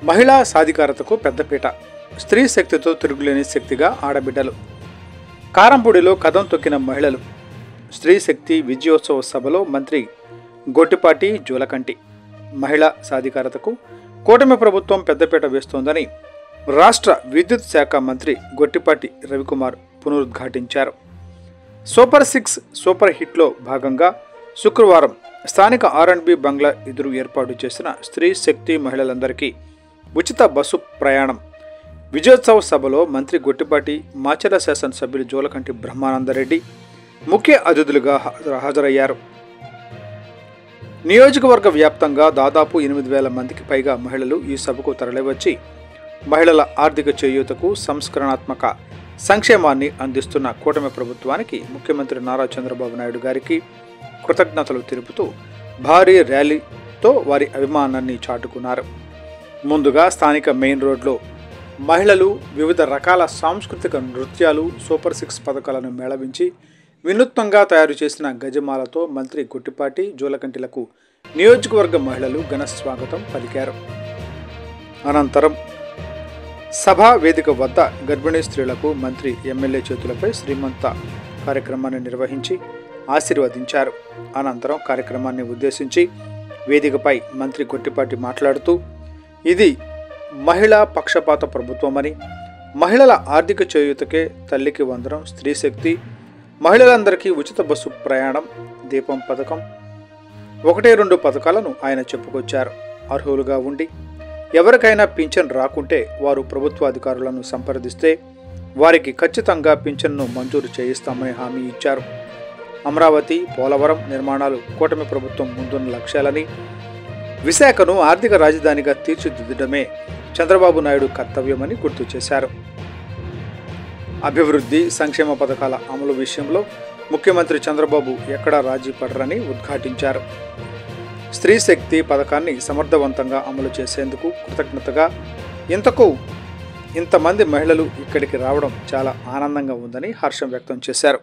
మహిళా సాధికారతకు పెద్దపీట, స్త్రీ శక్తితో తిరుగులేని శక్తిగా ఆడబిడ్డలు. కారంపూడిలో కదం తొక్కిన మహిళలు. స్త్రీ శక్తి విజయోత్సవ సభలో మంత్రి గొట్టిపాటి జూలకంటి. మహిళా సాధికారతకు కూటమి ప్రభుత్వం పెద్దపీట వేస్తోందని రాష్ట్ర విద్యుత్ శాఖ మంత్రి గొట్టిపాటి రవికుమార్ పునరుద్ఘాటించారు. సూపర్ 6 సూపర్ హిట్లో భాగంగా శుక్రవారం స్థానిక R&B బంగ్లా ఎదురు ఏర్పాటు చేసిన స్త్రీ శక్తి మహిళలందరికీ ఉచిత బస్సు ప్రయాణం విజయోత్సవ సభలో మంత్రి గొట్టిపాటి, మాచర్ల శాసనసభ్యులు జూలకంటి బ్రహ్మానందరెడ్డి ముఖ్య అతిథులుగా హాజరయ్యారు. నియోజకవర్గ వ్యాప్తంగా దాదాపు 8,000 మందికి పైగా మహిళలు ఈ సభకు తరలివచ్చి మహిళల ఆర్థిక చేయూతకు, సంస్కరణాత్మక సంక్షేమాన్ని అందిస్తున్న కూటమి ప్రభుత్వానికి ముఖ్యమంత్రి నారా చంద్రబాబు నాయుడు గారికి కృతజ్ఞతలు తెలుపుతూ భారీ ర్యాలీతో వారి అభిమానాన్ని చాటుకున్నారు. ముందుగా స్థానిక మెయిన్ రోడ్లో మహిళలు వివిధ రకాల సాంస్కృతిక నృత్యాలు, సూపర్ 6 పథకాలను మేళవించి వినూత్నంగా తయారు చేసిన గజమాలతో మంత్రి గొట్టిపాటి, జూలకంటిలకు నియోజకవర్గ మహిళలు ఘన స్వాగతం పలికారు. అనంతరం సభా వేదిక వద్ద గర్భిణీ స్త్రీలకు మంత్రి ఎమ్మెల్యే చేతులపై శ్రీమంత కార్యక్రమాన్ని నిర్వహించి ఆశీర్వదించారు. అనంతరం కార్యక్రమాన్ని ఉద్దేశించి వేదికపై మంత్రి గొట్టిపాటి మాట్లాడుతూ, ఇది మహిళా పక్షపాత ప్రభుత్వమని, మహిళల ఆర్థిక చేయూతకే తల్లికి వందనం, స్త్రీ శక్తి, మహిళలందరికీ ఉచిత బస్సు ప్రయాణం, దీపం పథకం, 1-2 పథకాలను ఆయన చెప్పుకొచ్చారు. అర్హులుగా ఉండి ఎవరికైనా పింఛన్ రాకుంటే వారు ప్రభుత్వ అధికారులను సంప్రదిస్తే వారికి ఖచ్చితంగా పింఛన్ను మంజూరు చేయిస్తామని హామీ ఇచ్చారు. అమరావతి, పోలవరం నిర్మాణాలు కూటమి ప్రభుత్వం ముందున్న లక్ష్యాలని, విశాఖను ఆర్థిక రాజధానిగా తీర్చిదిద్దడమే చంద్రబాబు నాయుడు కర్తవ్యమని గుర్తు చేశారు. అభివృద్ధి, సంక్షేమ పథకాల అమలు విషయంలో ముఖ్యమంత్రి చంద్రబాబు ఎక్కడా రాజీ పడరని ఉద్ఘాటించారు. స్త్రీ శక్తి పథకాన్ని సమర్థవంతంగా అమలు చేసేందుకు కృతజ్ఞతగా ఇంతమంది మహిళలు ఇక్కడికి రావడం చాలా ఆనందంగా ఉందని హర్షం వ్యక్తం చేశారు.